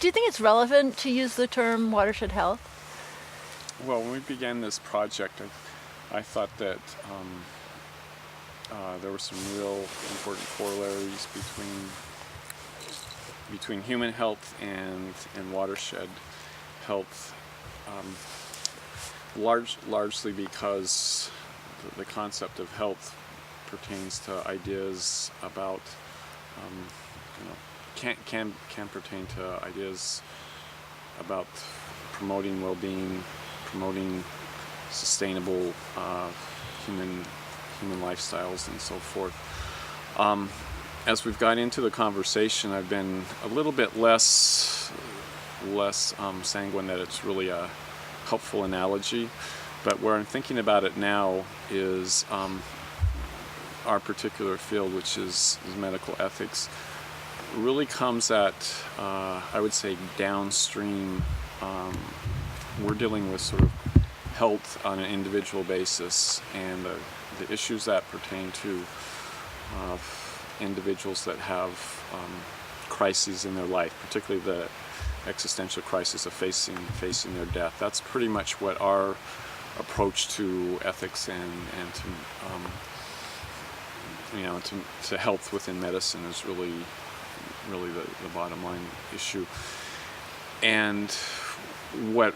Do you think it's relevant to use the term watershed health? Well, when we began this project, I thought that there were some real important corollaries between human health and watershed health, largely because the concept of health pertains to ideas about can pertain to ideas about promoting well-being, promoting sustainable human lifestyles and so forth. As we've got into the conversation, I've been a little bit less sanguine that it's really a helpful analogy, but where I'm thinking about it now is our particular field, which is medical ethics, really comes at, I would say, downstream. We're dealing with sort of health on an individual basis, and the issues that pertain to individuals that have crises in their life, particularly the existential crisis of facing their death. That's pretty much what our approach to ethics and to health within medicine is really the bottom line issue. And what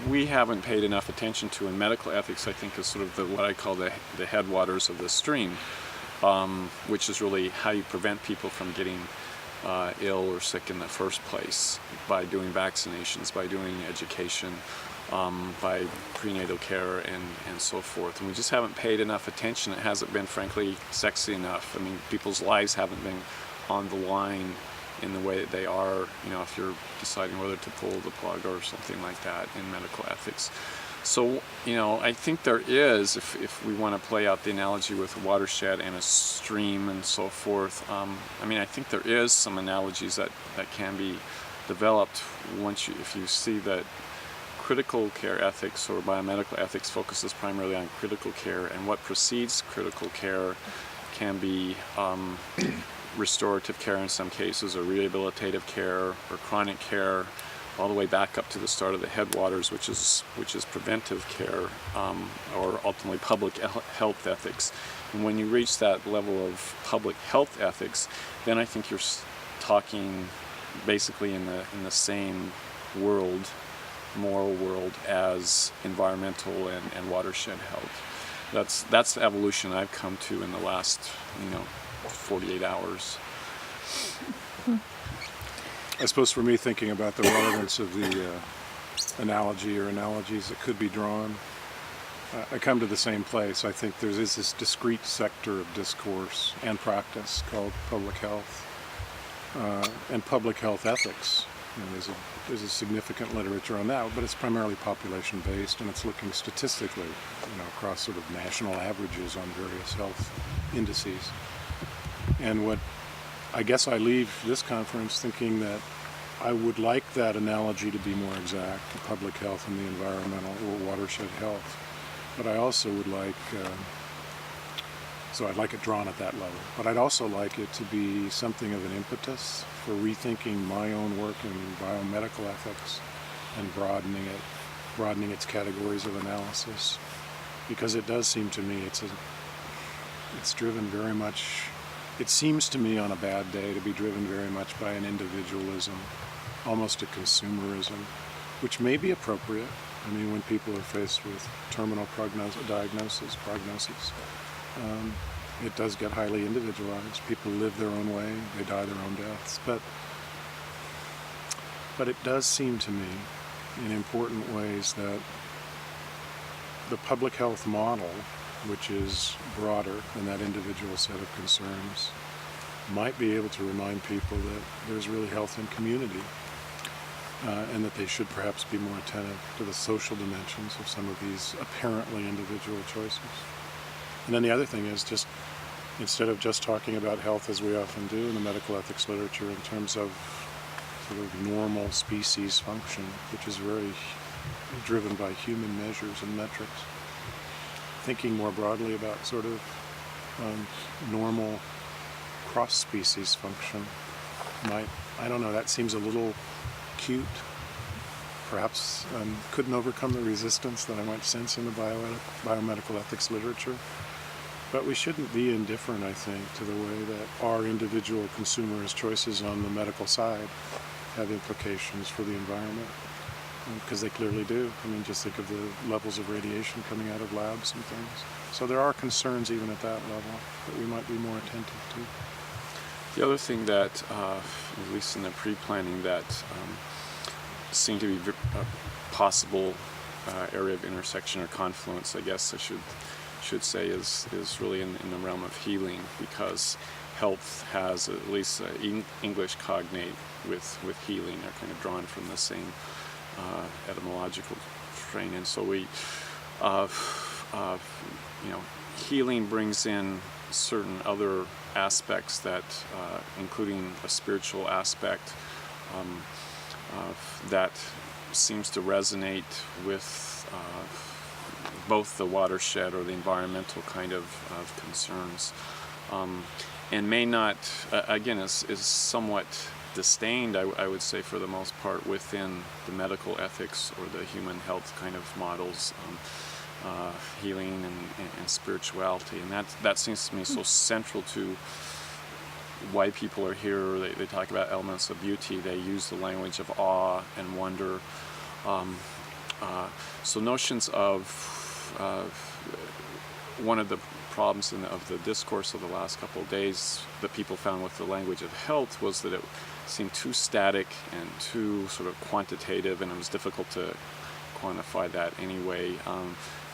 we haven't paid enough attention to in medical ethics, I think, is sort of what I call the headwaters of the stream, which is really how you prevent people from getting ill or sick in the first place by doing vaccinations, by doing education, by prenatal care and so forth. And we just haven't paid enough attention. It hasn't been, frankly, sexy enough. I mean, people's lives haven't been on the line in the way that they are, if you're deciding whether to pull the plug or something like that in medical ethics. So, I think there is, if we want to play out the analogy with a watershed and a stream and so forth, I think there is some analogies that can be developed if you see that critical care ethics or biomedical ethics focuses primarily on critical care, and what precedes critical care can be restorative care in some cases, or rehabilitative care, or chronic care, all the way back up to the start of the headwaters, which is preventive care, or ultimately public health ethics. And when you reach that level of public health ethics, then I think you're talking basically in the same world, moral world, as environmental and watershed health. That's the evolution I've come to in the last 48 hours. I suppose for me, thinking about the relevance of the analogy or analogies that could be drawn, I come to the same place. I think there is this discrete sector of discourse and practice called public health and public health ethics. There's a significant literature on that, but it's primarily population-based, and it's looking statistically, across sort of national averages on various health indices. And what I guess I leave this conference thinking that I would like that analogy to be more exact, the public health and the environmental or watershed health. But I also would like, so I'd like it drawn at that level. But I'd also like it to be something of an impetus for rethinking my own work in biomedical ethics and broadening its categories of analysis. Because it does seem to me it's driven very much. It seems to me on a bad day to be driven very much by an individualism, almost a consumerism, which may be appropriate. I mean, when people are faced with terminal prognosis, it does get highly individualized. People live their own way, they die their own deaths. But it does seem to me, in important ways, that the public health model, which is broader than that individual set of concerns, might be able to remind people that there's really health in community, and that they should perhaps be more attentive to the social dimensions of some of these apparently individual choices. And then the other thing is, just instead of just talking about health as we often do in the medical ethics literature in terms of sort of normal species function, which is very driven by human measures and metrics, thinking more broadly about sort of normal cross-species function, I don't know, that seems a little cute. Perhaps couldn't overcome the resistance that I might sense in the biomedical ethics literature. But we shouldn't be indifferent, I think, to the way that our individual consumers' choices on the medical side have implications for the environment, because they clearly do. I mean, just think of the levels of radiation coming out of labs and things. So there are concerns even at that level that we might be more attentive to. The other thing that, at least in the pre-planning, that seemed to be a possible area of intersection or confluence, I guess I should say, is really in the realm of healing, because health has at least an English cognate with healing. They're kind of drawn from the same etymological strain, and so we, healing brings in certain other aspects that, including a spiritual aspect, that seems to resonate with both the watershed or the environmental kind of concerns, and may not, again, is somewhat disdained, I would say, for the most part, within the medical ethics or the human health kind of models, healing and spirituality, and that seems to me so central to why people are here. They talk about elements of beauty. They use the language of awe and wonder. So notions of one of the problems of the discourse of the last couple of days that people found with the language of health was that it seemed too static and too sort of quantitative, and it was difficult to quantify that anyway.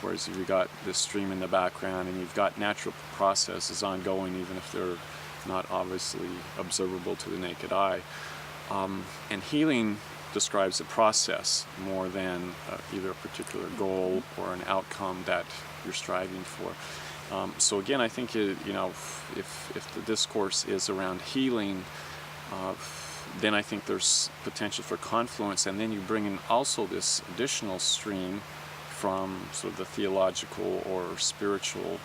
Whereas you've got this stream in the background, and you've got natural processes ongoing, even if they're not obviously observable to the naked eye. And healing describes a process more than either a particular goal or an outcome that you're striving for. So again, I think if the discourse is around healing, then I think there's potential for confluence, and then you bring in also this additional stream from sort of the theological or spiritual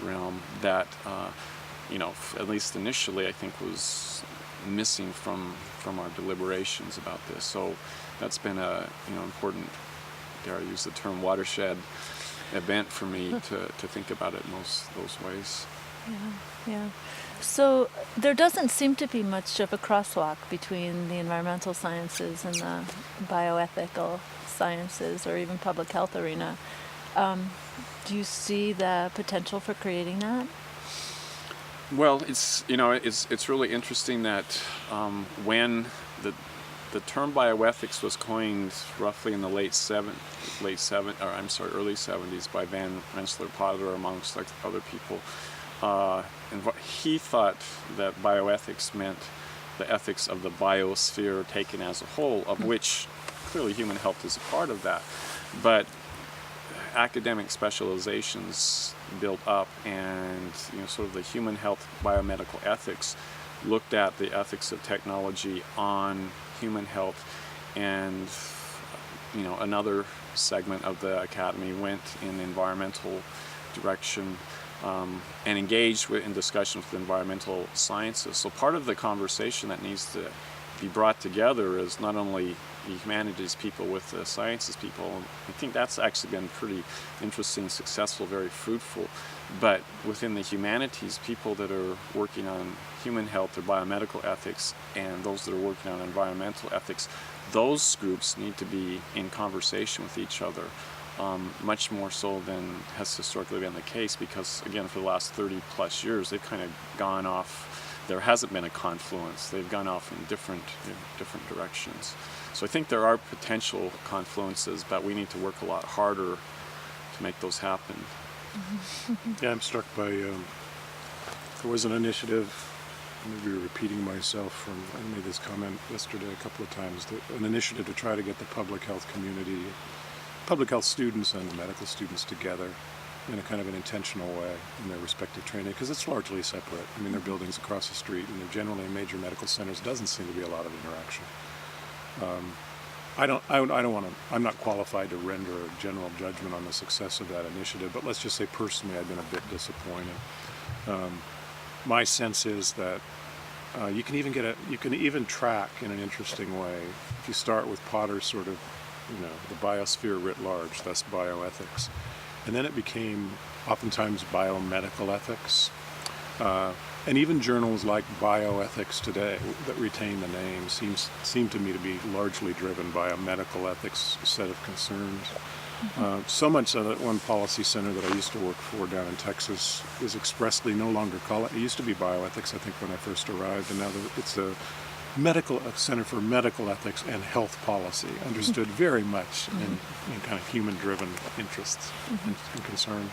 realm that at least initially I think was missing from our deliberations about this. So that's been a important, dare I use the term, watershed event for me to think about it in those ways. Yeah. So there doesn't seem to be much of a crosswalk between the environmental sciences and the bioethical sciences, or even public health arena. Do you see the potential for creating that? Well, it's really interesting that when the term bioethics was coined roughly in the early 70s by Van Rensselaer-Potter, amongst other people, and he thought that bioethics meant the ethics of the biosphere taken as a whole, of which clearly human health is a part of that. But academic specializations built up, and sort of the human health biomedical ethics looked at the ethics of technology on human health, and another segment of the academy went in the environmental direction, and engaged in discussions with environmental sciences. So part of the conversation that needs to be brought together is not only the humanities people with the sciences people. I think that's actually been pretty interesting, successful, very fruitful. But within the humanities, people that are working on human health or biomedical ethics, and those that are working on environmental ethics, those groups need to be in conversation with each other, much more so than has historically been the case, because again, for the last 30 plus years, they've kind of gone off. There hasn't been a confluence. They've gone off in different directions. So I think there are potential confluences, but we need to work a lot harder to make those happen. Yeah, I'm struck by, there was an initiative, maybe repeating myself I made this comment yesterday a couple of times, an initiative to try to get the public health community, public health students and the medical students together in a kind of an intentional way in their respective training, because it's largely separate. I mean, they're buildings across the street, and they're generally in major medical centers. Doesn't seem to be a lot of interaction. I don't want to. I'm not qualified to render a general judgment on the success of that initiative, but let's just say personally, I've been a bit disappointed. My sense is that You can even track in an interesting way. If you start with Potter's sort of, the biosphere writ large, thus bioethics, and then it became oftentimes biomedical ethics, and even journals like Bioethics Today that retain the name seem to me to be largely driven by a medical ethics set of concerns. So much so that one policy center that I used to work for down in Texas is expressly no longer called it. It used to be bioethics, I think, when I first arrived, and now it's a center for medical ethics and health policy, understood very much in kind of human-driven interests and concerns.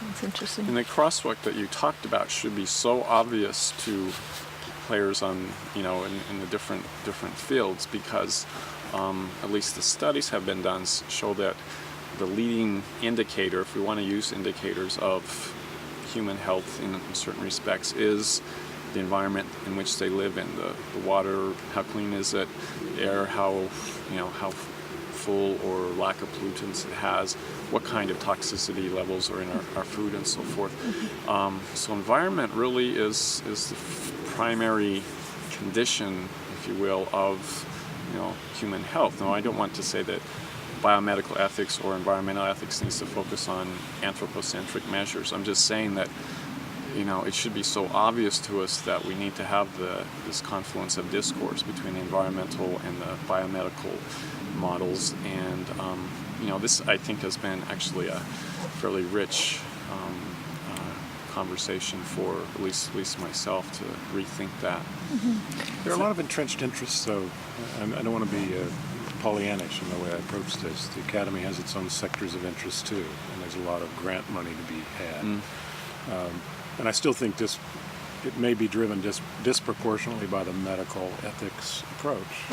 That's interesting. And the crosswalk that you talked about should be so obvious to players on, in the different fields, because at least the studies have been done show that the leading indicator, if we want to use indicators of human health in certain respects, is the environment in which they live in. The water, how clean is it? The air, how full or lack of pollutants it has, what kind of toxicity levels are in our food, and so forth. So environment really is the primary condition, if you will, of human health. Now, I don't want to say that biomedical ethics or environmental ethics needs to focus on anthropocentric measures. I'm just saying that it should be so obvious to us that we need to have this confluence of discourse between the environmental and the biomedical models. And this, I think, has been actually a fairly rich conversation for at least myself to rethink that. There are a lot of entrenched interests, though, and I don't want to be Pollyannish in the way I approach this. The Academy has its own sectors of interest, too, and there's a lot of grant money to be had. And I still think it may be driven disproportionately by the medical ethics approach,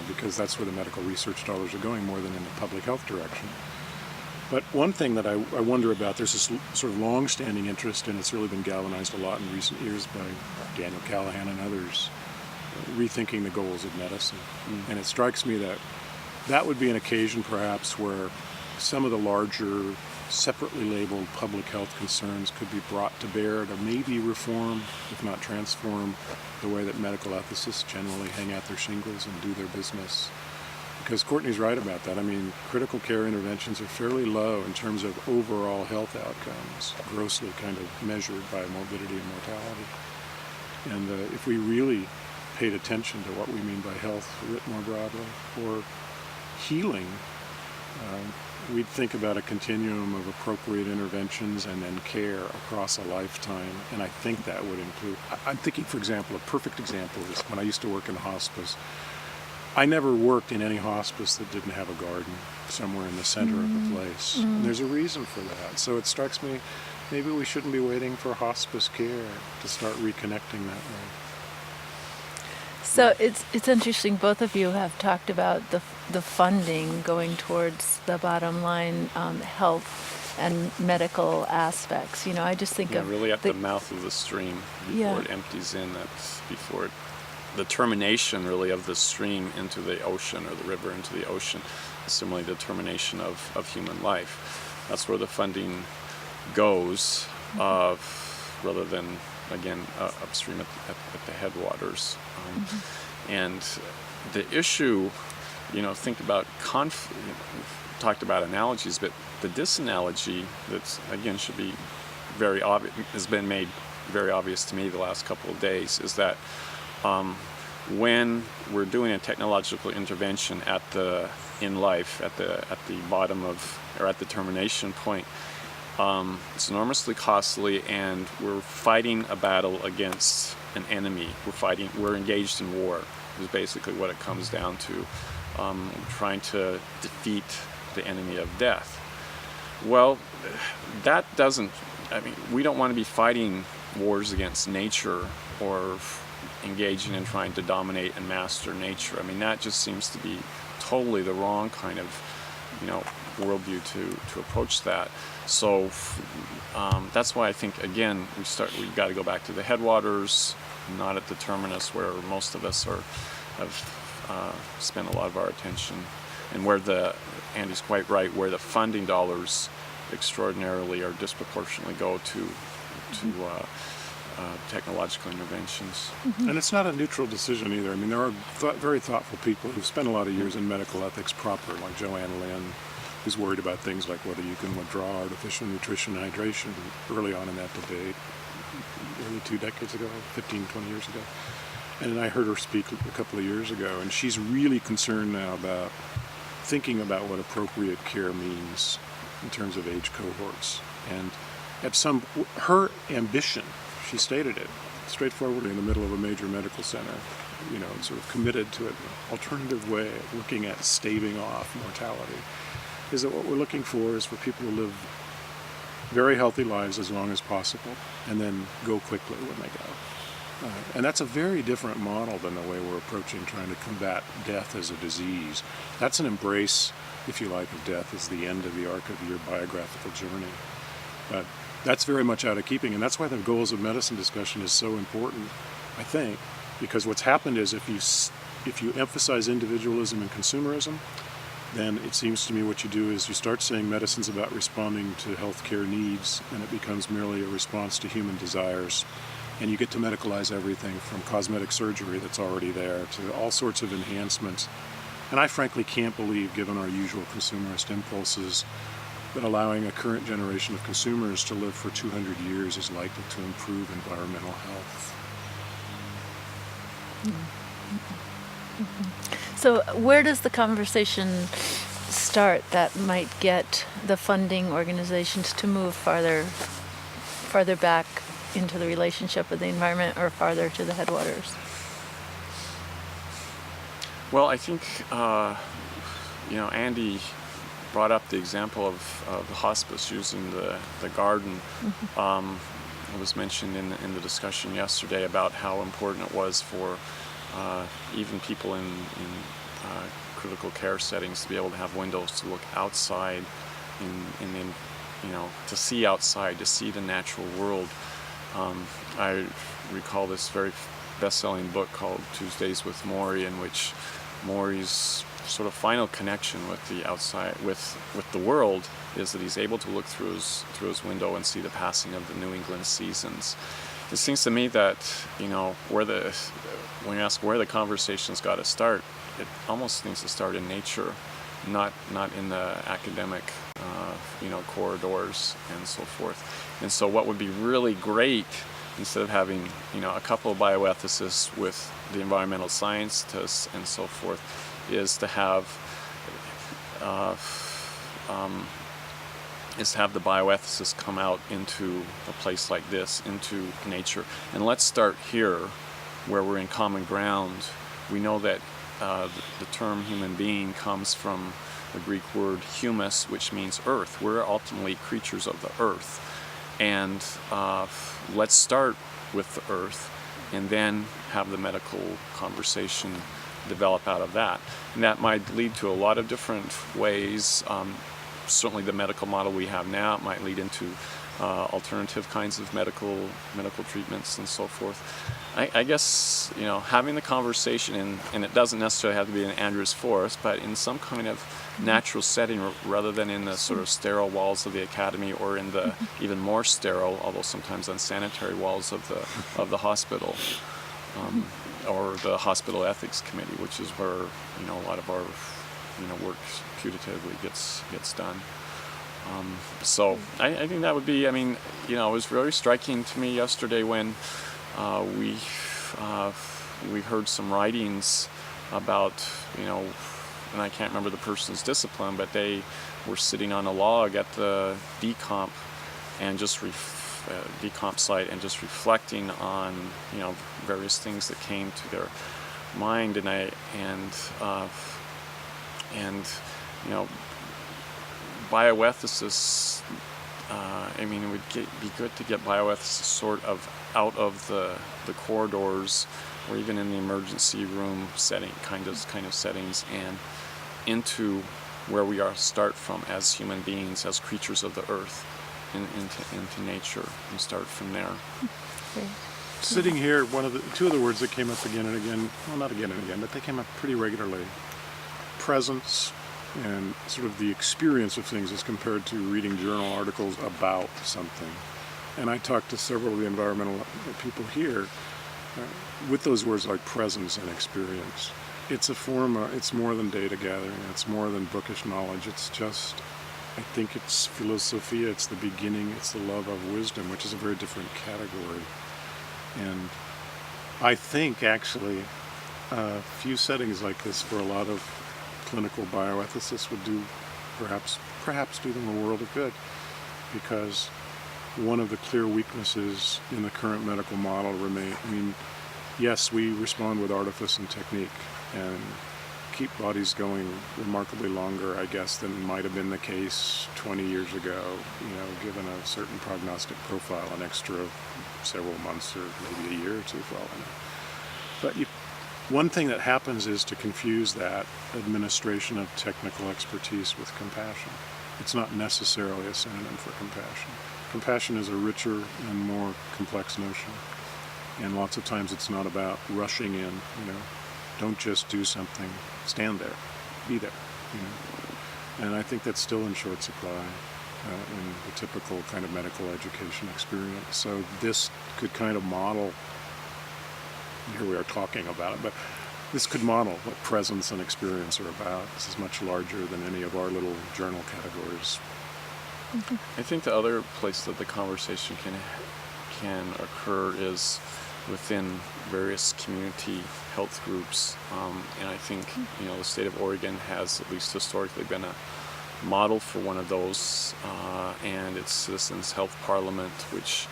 because that's where the medical research dollars are going more than in the public health direction. But one thing that I wonder about, there's this sort of long-standing interest, and it's really been galvanized a lot in recent years by Daniel Callahan and others, rethinking the goals of medicine. And it strikes me that would be an occasion perhaps where some of the larger separately labeled public health concerns could be brought to bear to maybe reform, if not transform, the way that medical ethicists generally hang out their shingles and do their business. Because Courtney's right about that. I mean, critical care interventions are fairly low in terms of overall health outcomes, grossly kind of measured by morbidity and mortality. And if we really paid attention to what we mean by health writ more broadly, or healing, we'd think about a continuum of appropriate interventions and then care across a lifetime, and I think that would include, I'm thinking, for example, a perfect example is when I used to work in hospice. I never worked in any hospice that didn't have a garden somewhere in the center of the place. And there's a reason for that. So it strikes me, maybe we shouldn't be waiting for hospice care to start reconnecting that way. So it's interesting. Both of you have talked about the funding going towards the bottom line, health and medical aspects. I just think of really at the mouth of the stream before it empties in. That's before the termination really of the stream into the ocean, or the river into the ocean. Similarly, the termination of human life. That's where the funding goes, rather than, again, upstream at the headwaters. And the issue, think about we've talked about analogies, but the disanalogy that's, again, should be very obvious, has been made very obvious to me the last couple of days, is that when we're doing a technological intervention in life at the bottom of, or at the termination point, it's enormously costly, and we're fighting a battle against an enemy. We're engaged in war, is basically what it comes down to. Trying to defeat the enemy of death. Well, that doesn't, we don't want to be fighting wars against nature or engaging in trying to dominate and master nature. That just seems to be totally the wrong kind of, worldview to approach that. So that's why I think, again, we've got to go back to the headwaters, not at the terminus where most of us have spent a lot of our attention, and where Andy's quite right, where the funding dollars extraordinarily or disproportionately go to technological interventions. And it's not a neutral decision either. I mean, there are very thoughtful people who've spent a lot of years in medical ethics proper, like Joanne Lynn, who's worried about things like whether you can withdraw artificial nutrition and hydration early on in that debate, nearly 2 decades ago, 15, 20 years ago. And I heard her speak a couple of years ago, and she's really concerned now about thinking about what appropriate care means in terms of age cohorts. And her ambition, she stated it straightforwardly in the middle of a major medical center, sort of committed to an alternative way of looking at staving off mortality, is that what we're looking for is for people to live very healthy lives as long as possible and then go quickly when they go. And that's a very different model than the way we're approaching trying to combat death as a disease. That's an embrace, if you like, of death as the end of the arc of your biographical journey. But that's very much out of keeping, and that's why the goals of medicine discussion is so important, I think, because what's happened is if you emphasize individualism and consumerism, then it seems to me what you do is you start saying medicine's about responding to healthcare needs, and it becomes merely a response to human desires. And you get to medicalize everything from cosmetic surgery that's already there to all sorts of enhancements. And I frankly can't believe, given our usual consumerist impulses, that allowing a current generation of consumers to live for 200 years is likely to improve environmental health. So where does the conversation start that might get the funding organizations to move farther back into the relationship with the environment or farther to the headwaters? Well, I think, Andy brought up the example of the hospice using the garden. It was mentioned in the discussion yesterday about how important it was for even people in critical care settings to be able to have windows to look outside, to see outside, to see the natural world. I recall this very best-selling book called Tuesdays with Maury, in which Maury's sort of final connection with the outside, with the world, is that he's able to look through his window and see the passing of the New England seasons. It seems to me that when you ask where the conversation's got to start, it almost needs to start in nature, not in the academic corridors and so forth. And so what would be really great, instead of having a couple of bioethicists with the environmental scientists and so forth, is to have the bioethicists come out into a place like this, into nature. And let's start here, where we're in common ground. We know that the term human being comes from the Greek word humus, which means earth. We're ultimately creatures of the earth. And let's start with the earth and then have the medical conversation develop out of that. And that might lead to a lot of different ways. Certainly the medical model we have now might lead into alternative kinds of medical treatments and so forth. I guess, having the conversation, and it doesn't necessarily have to be in Andrews Forest, but in some kind of natural setting rather than in the sort of sterile walls of the academy or in the even more sterile, although sometimes unsanitary walls of the hospital, or the hospital ethics committee, which is where a lot of our work putatively gets done. So I think that would be, it was very striking to me yesterday when we heard some writings about, and I can't remember the person's discipline, but they were sitting on a log at the decomp and just decomp site and just reflecting on, various things that came to their mind, bioethicists, it would be good to get bioethicists sort of out of the corridors or even in the emergency room setting, kind of settings, and into where we are start from as human beings, as creatures of the earth, into nature, and start from there. Sitting here, two of the words that came up again and again, well, not again and again, but they came up pretty regularly: presence and sort of the experience of things as compared to reading journal articles about something. and I talked to several of the environmental people here, with those words like presence and experience. It's a form of, it's more than data gathering, it's more than bookish knowledge, it's just, I think it's philosophia, it's the beginning, it's the love of wisdom, which is a very different category. And I think actually a few settings like this for a lot of clinical bioethicists would do, perhaps do them a world of good, because one of the clear weaknesses in the current medical model yes, we respond with artifice and technique and keep bodies going remarkably longer, I guess, than might have been the case 20 years ago, given a certain prognostic profile, an extra several months or maybe a year or two for all I know. But one thing that happens is to confuse that administration of technical expertise with compassion. It's not necessarily a synonym for compassion. Compassion is a richer and more complex notion. And lots of times it's not about rushing in, Don't just do something, stand there, be there, And I think that's still in short supply in the typical kind of medical education experience. So this could kind of model, here we are talking about it, but this could model what presence and experience are about. This is much larger than any of our little journal categories. I think the other place that the conversation can occur is within various community health groups, and I think the state of Oregon has at least historically been a model for one of those, and its Citizens Health Parliament, which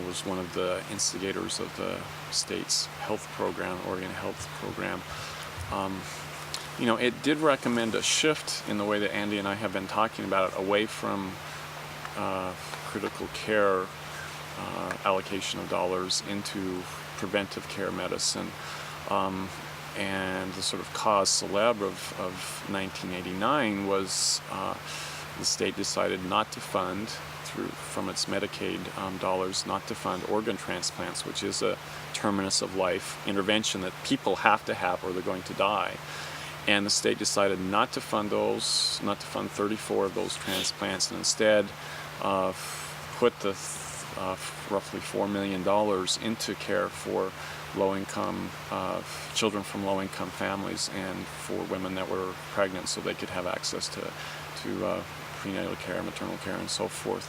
was one of the instigators of the state's health program, Oregon Health Program. It did recommend a shift in the way that Andy and I have been talking about it, away from critical care allocation of dollars into preventive care medicine. And the sort of cause célèbre of 1989 was the state decided not to fund, from its Medicaid dollars, not to fund organ transplants, which is a terminus of life intervention that people have to have or they're going to die. And the state decided not to fund those, not to fund 34 of those transplants, and instead put the roughly $4 million into care for low-income children from low-income families and for women that were pregnant, so they could have access to prenatal care, maternal care, and so forth.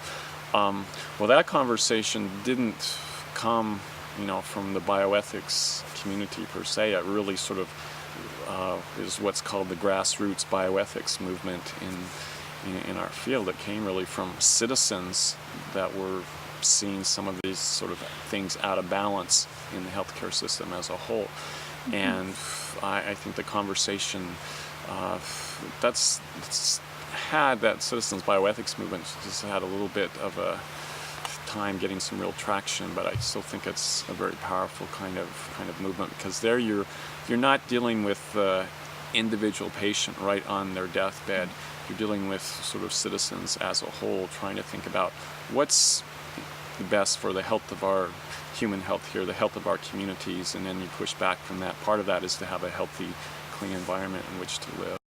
Well, that conversation didn't come, from the bioethics community per se. It really sort of is what's called the grassroots bioethics movement in our field. It came really from citizens that were seeing some of these sort of things out of balance in the healthcare system as a whole. Mm-hmm. And I think the conversation that's had, that citizens bioethics movement has had a little bit of a time getting some real traction, but I still think it's a very powerful kind of movement, because there you're not dealing with the individual patient right on their deathbed. You're dealing with sort of citizens as a whole, trying to think about what's the best for the health of our human health here, the health of our communities, and then you push back from that. Part of that is to have a healthy, clean environment in which to live.